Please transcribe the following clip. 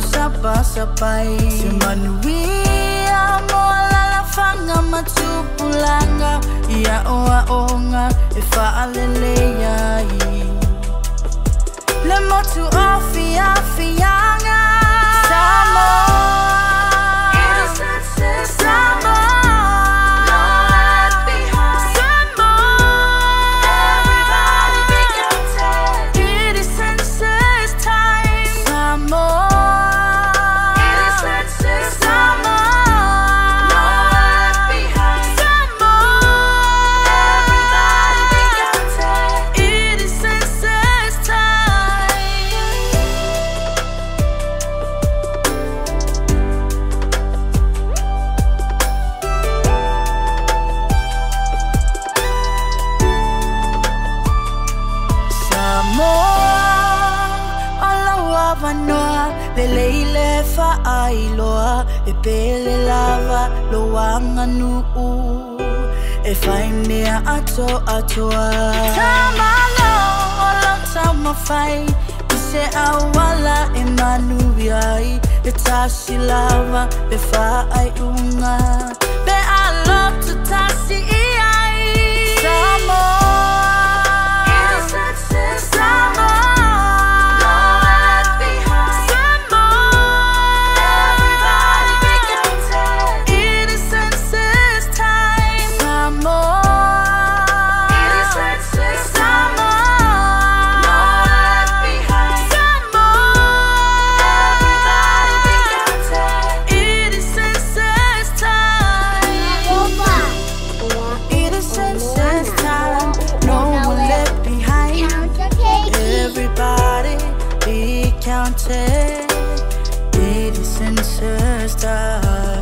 sabay Simanuia mo lalafanga matupulanga Ia oa onga e faaleleia Le motu ofi afianga Samo Vanoa, leleile faailoa E pele lava loanga nuu E fainea atoa Tamalo o lota mawhai I se awala e manuiai E tasi lava e faai unga Be alotu tasi iai Samo counted, it is census time.